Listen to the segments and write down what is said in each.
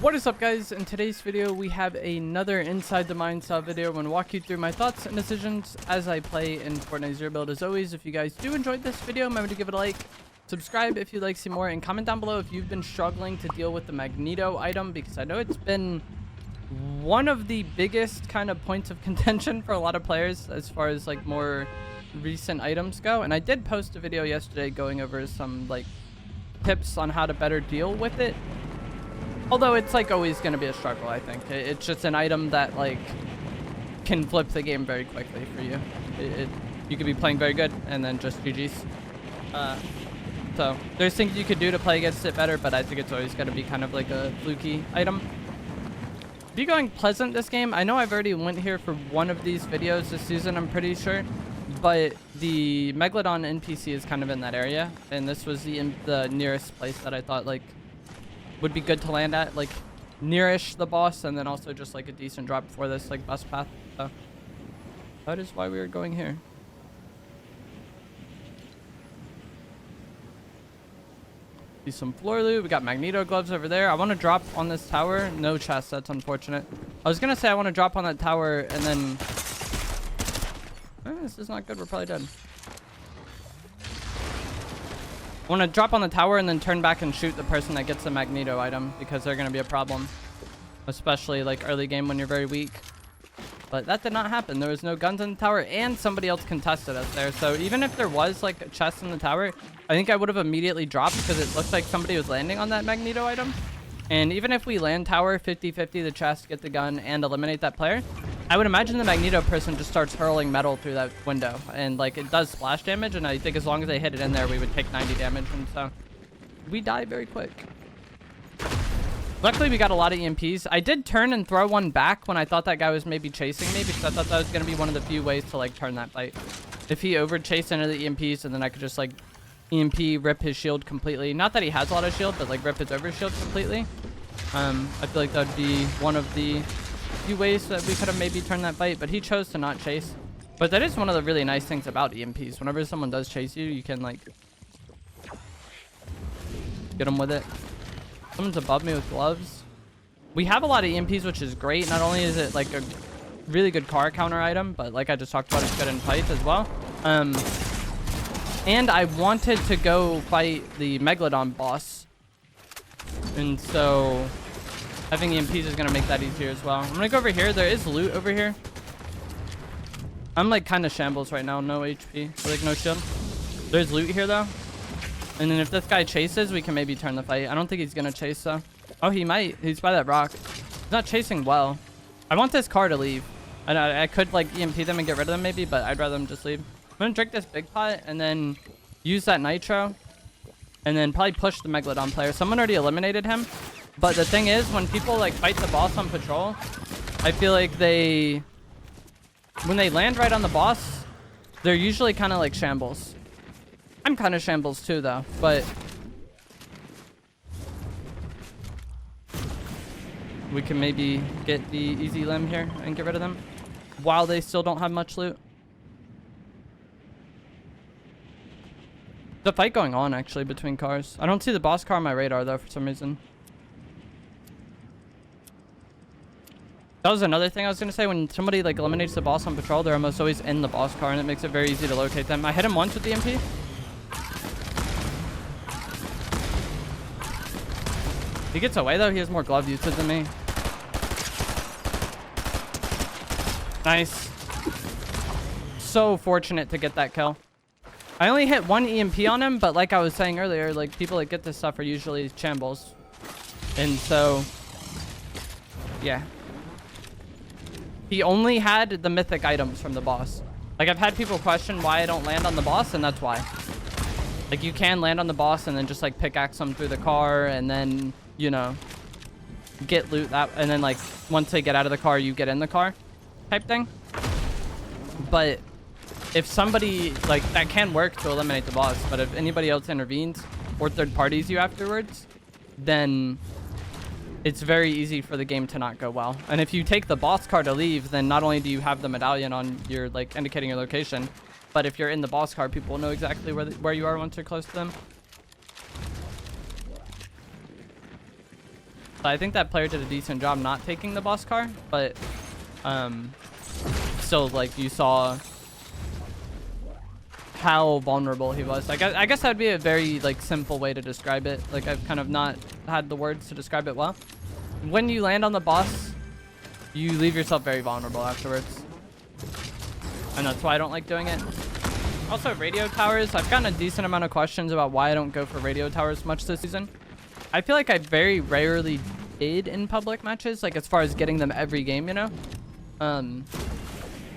What is up, guys? In today's video we have another Inside the Mind style video. I'm going to walk you through my thoughts and decisions as I play in Fortnite Zero Build. As always, if you guys do enjoy this video, remember to give it a like, subscribe if you'd like to see more, and comment down below if you've been struggling to deal with the Magneto item, because I know it's been one of the biggest kind of points of contention for a lot of players as far as like more recent items go. And I did post a video yesterday going over some like tips on how to better deal with it. Although it's like always going to be a struggle, I think. It's just an item that like can flip the game very quickly for you. You could be playing very good and then just GG's. So there's things you could do to play against it better, but I think it's always going to be kind of like a fluky item. Be going pleasant this game. I know I've already went here for one of these videos this season, I'm pretty sure. But the Megalodon NPC is kind of in that area. And this was the nearest place that I thought like would be good to land at, like nearish the boss, and then also just like a decent drop before this like bus path. So that is why we are going here. See some floor loot. We got Magneto gloves over there. I want to drop on this tower. No chest. That's unfortunate. I was gonna say I want to drop on that tower and then this is not good. We're probably dead. I want to drop on the tower and then turn back and shoot the person that gets the Magneto item, because they're going to be a problem, especially like early game when you're very weak. But that did not happen. There was no guns in the tower, and somebody else contested us there. So even if there was like a chest in the tower, I think I would have immediately dropped, because it looked like somebody was landing on that Magneto item. And even if we land tower 50-50 the chest, get the gun, and eliminate that player, I would imagine the Magneto person just starts hurling metal through that window, and like it does splash damage, and I think as long as they hit it in there, we would take 90 damage, and so we die very quick. Luckily, we got a lot of EMPs. I did turn and throw one back when I thought that guy was maybe chasing me, because I thought that was going to be one of the few ways to like turn that fight. If he over chased into the EMPs, and then I could just like EMP rip his shield completely. Not that he has a lot of shield, but like rip his over shield completely. I feel like that would be one of the few ways that we could have maybe turned that fight, but he chose to not chase. But that is one of the really nice things about EMPs. Whenever someone does chase you, you can like get them with it. Someone's above me with gloves. We have a lot of EMPs, which is great. Not only is it like a really good car counter item, but like I just talked about, it's good in fights as well. And I wanted to go fight the Megalodon boss, and so having EMPs is going to make that easier as well. I'm going to go over here. There is loot over here. I'm like kind of shambles right now. No HP. Like no shield. There's loot here though. And then if this guy chases, we can maybe turn the fight. I don't think he's going to chase though. Oh, he might. He's by that rock. He's not chasing well. I want this car to leave. I could like EMP them and get rid of them maybe, but I'd rather them just leave. I'm going to drink this big pot and then use that nitro. And then probably push the Megalodon player. Someone already eliminated him. But the thing is, when people like fight the boss on patrol, I feel like when they land right on the boss, they're usually kind of like shambles. I'm kind of shambles too though, but we can maybe get the easy limb here and get rid of them while they still don't have much loot. The fight going on actually between cars. I don't see the boss car on my radar though for some reason. That was another thing I was going to say. When somebody like eliminates the boss on patrol, they're almost always in the boss car, and it makes it very easy to locate them. I hit him once with the MP. He gets away though. He has more glove usage than me. Nice. So fortunate to get that kill. I only hit one EMP on him, but like I was saying earlier, like people that get this stuff are usually shambles. And so, yeah. He only had the mythic items from the boss. Like I've had people question why I don't land on the boss, and that's why. Like you can land on the boss and then just like pickaxe them through the car, and then, you know, get loot that, and then like once they get out of the car, you get in the car type thing. But if somebody like that can work to eliminate the boss, but if anybody else intervenes or third parties you afterwards, then it's very easy for the game to not go well. And if you take the boss car to leave, then not only do you have the medallion on your like indicating your location, but if you're in the boss car, people will know exactly where you are once you're close to them. So I think that player did a decent job not taking the boss car, but still, like, you saw how vulnerable he was. Like, I guess that'd be a very, like, simple way to describe it. Like, I've kind of not had the words to describe it well. When you land on the boss, you leave yourself very vulnerable afterwards. And that's why I don't like doing it. Also, radio towers. I've gotten a decent amount of questions about why I don't go for radio towers much this season. I feel like I very rarely did in public matches, like as far as getting them every game, you know?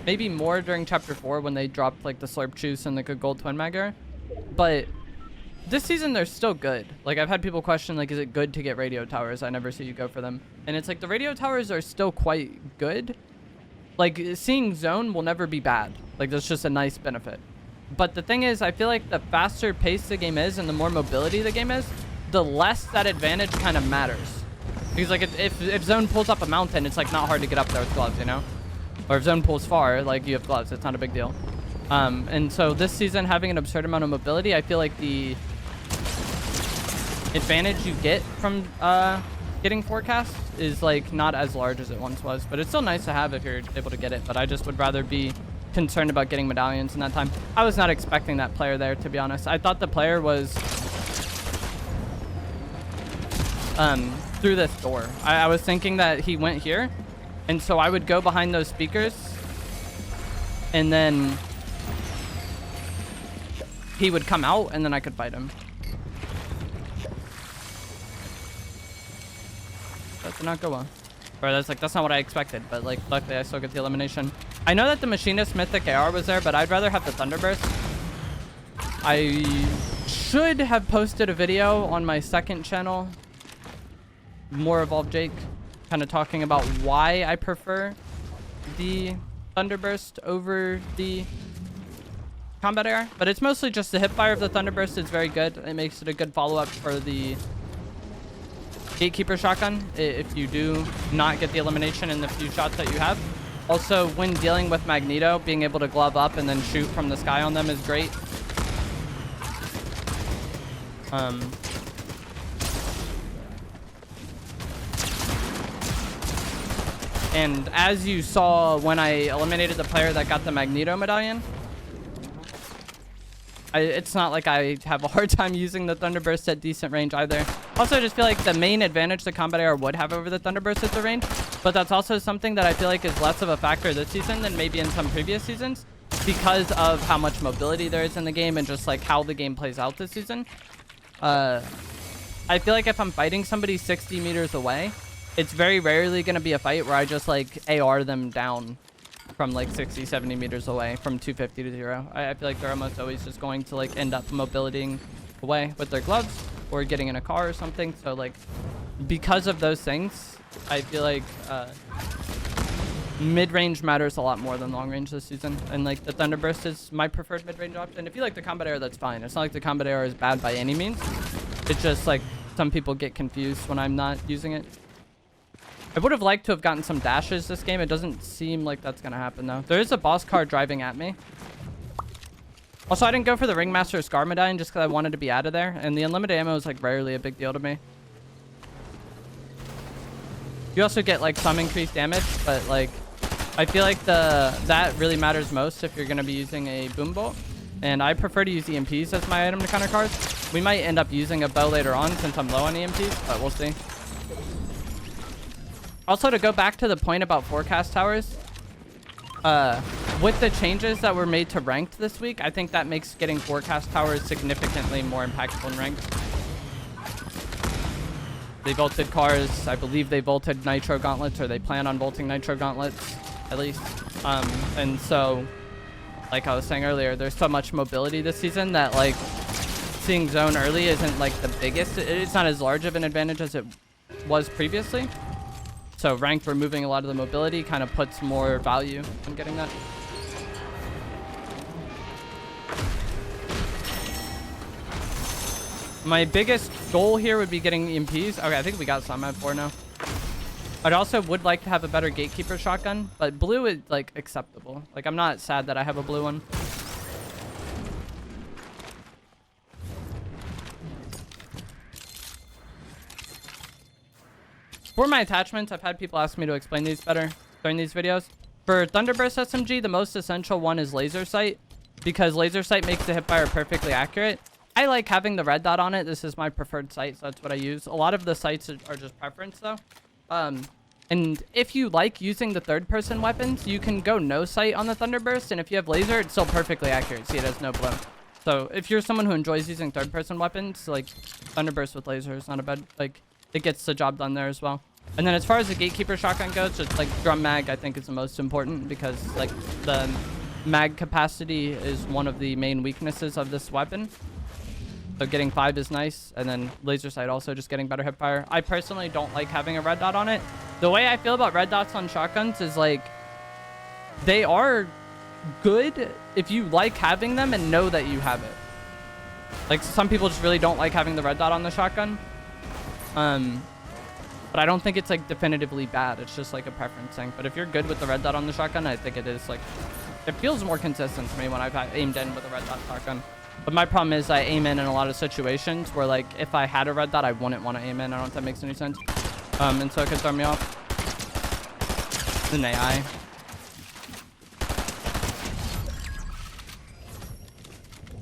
Maybe more during Chapter 4 when they dropped like the Slurp Juice and like a gold twin mag era. But this season, they're still good. Like, I've had people question, like, is it good to get radio towers? I never see you go for them. And it's like, the radio towers are still quite good. Like, seeing zone will never be bad. Like, that's just a nice benefit. But the thing is, I feel like the faster pace the game is and the more mobility the game is, the less that advantage kind of matters. Because, like, if zone pulls up a mountain, it's, like, not hard to get up there with gloves, you know? Or if zone pulls far, like, you have gloves. It's not a big deal. And so this season, having an absurd amount of mobility, I feel like the advantage you get from getting forecast is like not as large as it once was, but it's still nice to have if you're able to get it. But I just would rather be concerned about getting medallions in that time. I was not expecting that player there, to be honest. I thought the player was through this door. I was thinking that he went here, and so I would go behind those speakers, and then he would come out, and then I could fight him. That did not go well. Or that's not what I expected, but like luckily I still get the elimination. I know that the Machinist Mythic AR was there, but I'd rather have the Thunderburst. I should have posted a video on my second channel, More Evolved Jake, kind of talking about why I prefer the Thunderburst over the combat AR. But it's mostly just the hipfire of the Thunderburst is very good. It makes it a good follow-up for the Gatekeeper shotgun if you do not get the elimination in the few shots that you have. Also, when dealing with Magneto, being able to glove up and then shoot from the sky on them is great. And as you saw when I eliminated the player that got the Magneto medallion, it's not like I have a hard time using the Thunderburst at decent range either. Also, I just feel like the main advantage the combat AR would have over the Thunderburst is the range, but that's also something that I feel like is less of a factor this season than maybe in some previous seasons because of how much mobility there is in the game and just like how the game plays out this season. I feel like if I'm fighting somebody 60 meters away, it's very rarely going to be a fight where I just like AR them down from like 60, 70 meters away from 250 to 0. I feel like they're almost always just going to like end up mobilitying away with their gloves or getting in a car or something. So like because of those things, I feel like mid-range matters a lot more than long range this season. And like the Thunderburst is my preferred mid-range option. If you like the combat AR, that's fine. It's not like the combat AR is bad by any means. It's just like some people get confused when I'm not using it. I would have liked to have gotten some dashes this game. It doesn't seem like that's going to happen, though. There is a boss car driving at me. Also, I didn't go for the Ringmaster Scar Medallion just because I wanted to be out of there. And the unlimited ammo is, like, rarely a big deal to me. You also get, like, some increased damage. But, like, I feel like that really matters most if you're going to be using a Boom Bolt. And I prefer to use EMPs as my item to counter cars. We might end up using a bow later on since I'm low on EMPs, but we'll see. Also, to go back to the point about forecast towers, with the changes that were made to ranked this week, I think that makes getting forecast towers significantly more impactful in ranked. They vaulted cars. I believe they vaulted Nitro Gauntlets, or they plan on vaulting Nitro Gauntlets, at least. And so, like I was saying earlier, there's so much mobility this season that, like, seeing zone early isn't, like, the biggest. It's not as large of an advantage as it was previously. So ranked, removing a lot of the mobility kind of puts more value in getting that. My biggest goal here would be getting EMPs. Okay, I think we got some at 4 now. I'd also would like to have a better Gatekeeper shotgun, but blue is like acceptable. Like I'm not sad that I have a blue one. For my attachments, I've had people ask me to explain these better during these videos. For Thunderburst SMG, the most essential one is laser sight, because laser sight makes the hipfire perfectly accurate. I like having the red dot on it. This is my preferred sight, so that's what I use. A lot of the sights are just preference, though. And if you like using the third-person weapons, you can go no sight on the Thunderburst, and if you have laser, it's still perfectly accurate. See, it has no blow. So if you're someone who enjoys using third-person weapons, like Thunderburst with laser is not a bad, like, it gets the job done there as well. And then as far as the Gatekeeper shotgun goes, just like drum mag, I think is the most important, because like the mag capacity is one of the main weaknesses of this weapon. So getting 5 is nice, and then laser sight also just getting better hipfire. I personally don't like having a red dot on it. The way I feel about red dots on shotguns is like they are good if you like having them and know that you have it. Like some people just really don't like having the red dot on the shotgun. But I don't think it's like definitively bad. It's just like a preference thing. But if you're good with the red dot on the shotgun, I think it is like, it feels more consistent to me when I've aimed in with a red dot shotgun. But my problem is I aim in a lot of situations where like if I had a red dot, I wouldn't want to aim in. I don't know if that makes any sense. And so it could throw me off. It's an AI.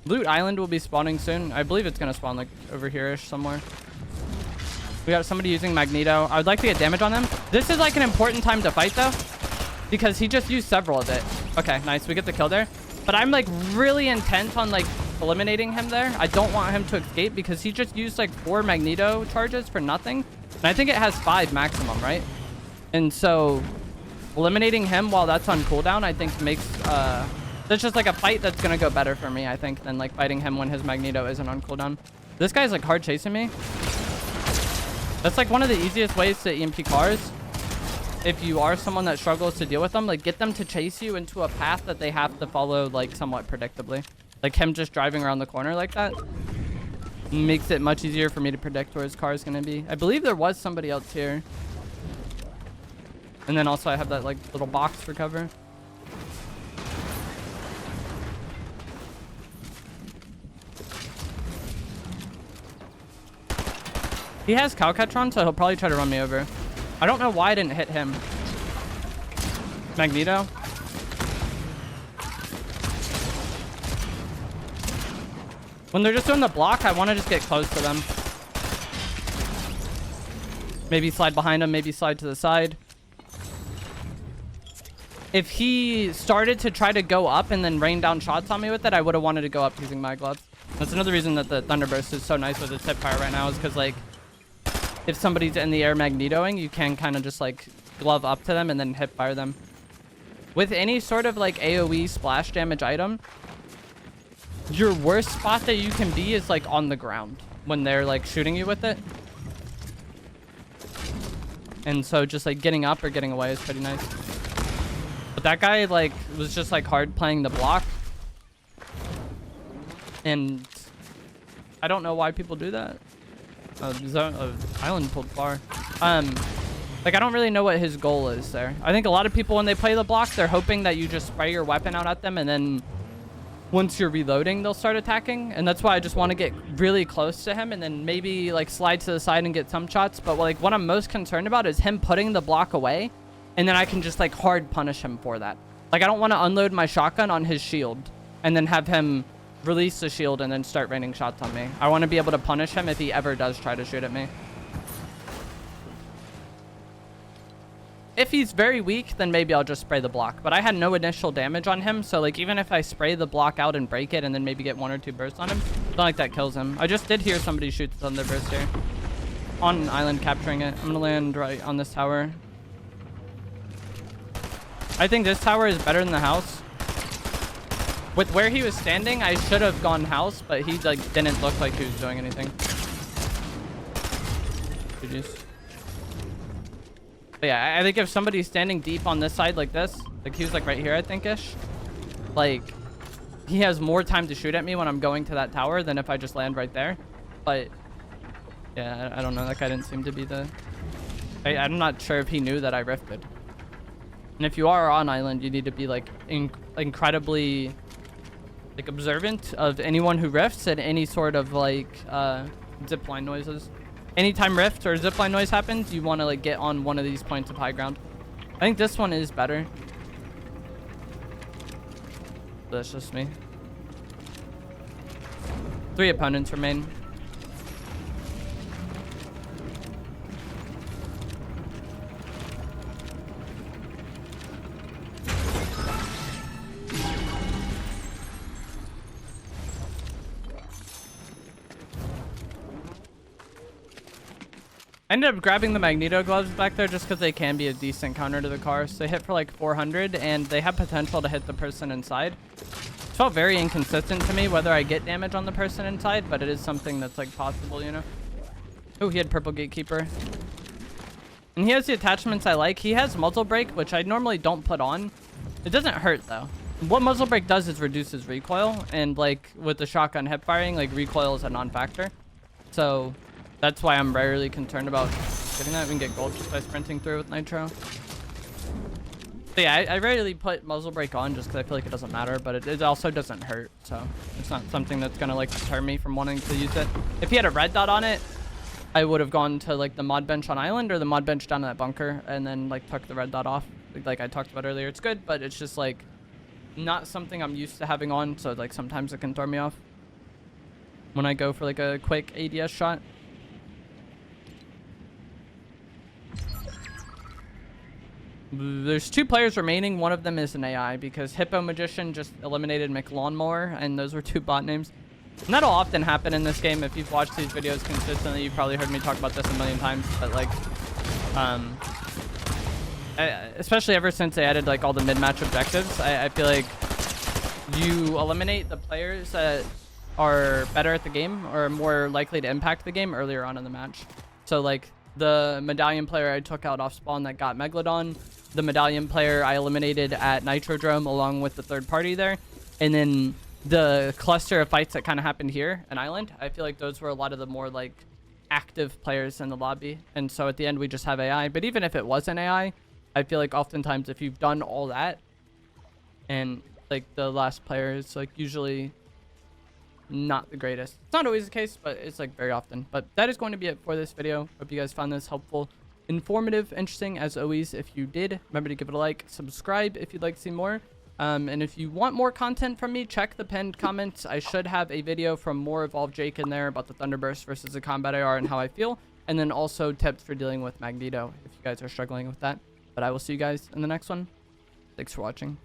Loot Island will be spawning soon. I believe it's gonna spawn like over here-ish somewhere. We got somebody using Magneto. I would like to get damage on them. This is like an important time to fight though, because he just used several of it. Okay, nice. We get the kill there. But I'm like really intent on like eliminating him there. I don't want him to escape because he just used like 4 Magneto charges for nothing. And I think it has 5 maximum, right? And so eliminating him while that's on cooldown, I think makes that's just like a fight that's gonna go better for me, I think, than like fighting him when his Magneto isn't on cooldown. This guy's like hard chasing me. That's like one of the easiest ways to EMP cars. If you are someone that struggles to deal with them, like get them to chase you into a path that they have to follow like somewhat predictably. Like him just driving around the corner like that makes it much easier for me to predict where his car is going to be. I believe there was somebody else here. And then also I have that like little box for cover. He has Cowcatron, so he'll probably try to run me over. I don't know why I didn't hit him. Magneto. When they're just doing the block, I want to just get close to them. Maybe slide behind him, maybe slide to the side. If he started to try to go up and then rain down shots on me with it, I would have wanted to go up using my gloves. That's another reason that the Thunderburst is so nice with its hipfire right now, is because like if somebody's in the air magnetoing, you can kind of just like glove up to them and then hip fire them. With any sort of like AoE splash damage item, your worst spot that you can be is like on the ground when they're like shooting you with it. And so just like getting up or getting away is pretty nice. But that guy like was just like hard playing the block. And I don't know why people do that. Island pulled far. Like I don't really know what his goal is there. I think a lot of people when they play the block, they're hoping that you just spray your weapon out at them, and then once you're reloading, they'll start attacking. And that's why I just want to get really close to him and then maybe like slide to the side and get some shots. But like what I'm most concerned about is him putting the block away, and then I can just like hard punish him for that. Like I don't want to unload my shotgun on his shield and then have him release the shield and then start raining shots on me. I want to be able to punish him if he ever does try to shoot at me. If he's very weak, then maybe I'll just spray the block. But I had no initial damage on him, so like even if I spray the block out and break it and then maybe get 1 or 2 bursts on him, I don't like that kills him. I just did hear somebody shoot the Thunderburst here. On island capturing it. I'm gonna land right on this tower. I think this tower is better than the house. With where he was standing, I should have gone house, but he like didn't look like he was doing anything. GG's. But yeah, I think if somebody's standing deep on this side like this, like he was like right here, I think-ish, like he has more time to shoot at me when I'm going to that tower than if I just land right there. But yeah, I don't know. That guy didn't seem to be the... I'm not sure if he knew that I rifted. And if you are on island, you need to be like incredibly like observant of anyone who rifts and any sort of like zipline noises. anytime rift or zipline noise happens, you want to like get on one of these points of high ground. I think this one is better. That's just me. 3 opponents remain. I ended up grabbing the Magneto gloves back there just because they can be a decent counter to the car. So they hit for like 400 and they have potential to hit the person inside. It felt very inconsistent to me whether I get damage on the person inside, but it is something that's like possible, you know? Oh, he had purple gatekeeper. And he has the attachments I like. He has muzzle brake, which I normally don't put on. It doesn't hurt though. What muzzle brake does is reduces recoil, and like with the shotgun hip firing, like recoil is a non-factor. So that's why I'm rarely concerned about getting that. We can get gold just by sprinting through with nitro. So yeah, I rarely put muzzle brake on just because I feel like it doesn't matter, but it also doesn't hurt. So it's not something that's gonna like deter me from wanting to use it. If he had a red dot on it, I would have gone to like the mod bench on island or the mod bench down in that bunker and then like tuck the red dot off. Like I talked about earlier, it's good, but it's just like not something I'm used to having on. So like sometimes it can throw me off when I go for like a quick ADS shot. There's 2 players remaining. One of them is an AI because Hippo Magician just eliminated McLawnmower, and those were 2 bot names. And that'll often happen in this game. If you've watched these videos consistently, you've probably heard me talk about this a million times. But like, especially ever since they added like all the mid-match objectives, I feel like you eliminate the players that are better at the game or more likely to impact the game earlier on in the match. So like the medallion player I took out off spawn that got Megalodon, the medallion player I eliminated at Nitrodrome along with the third party there, and then the cluster of fights that kind of happened here in Island, I feel like those were a lot of the more like active players in the lobby. And so at the end we just have AI. But even if it wasn't AI, I feel like oftentimes if you've done all that and like the last player is like usually not the greatest. It's not always the case, but it's like very often. But that is going to be it for this video. Hope you guys found this helpful, informative, interesting. As always, if you did, remember to give it a like, subscribe if you'd like to see more. And if you want more content from me, check the pinned comments. I should have a video from more Evolved Jake in there about the Thunderburst versus the Combat AR and how I feel. And then also tips for dealing with Magneto if you guys are struggling with that. But I will see you guys in the next one. Thanks for watching.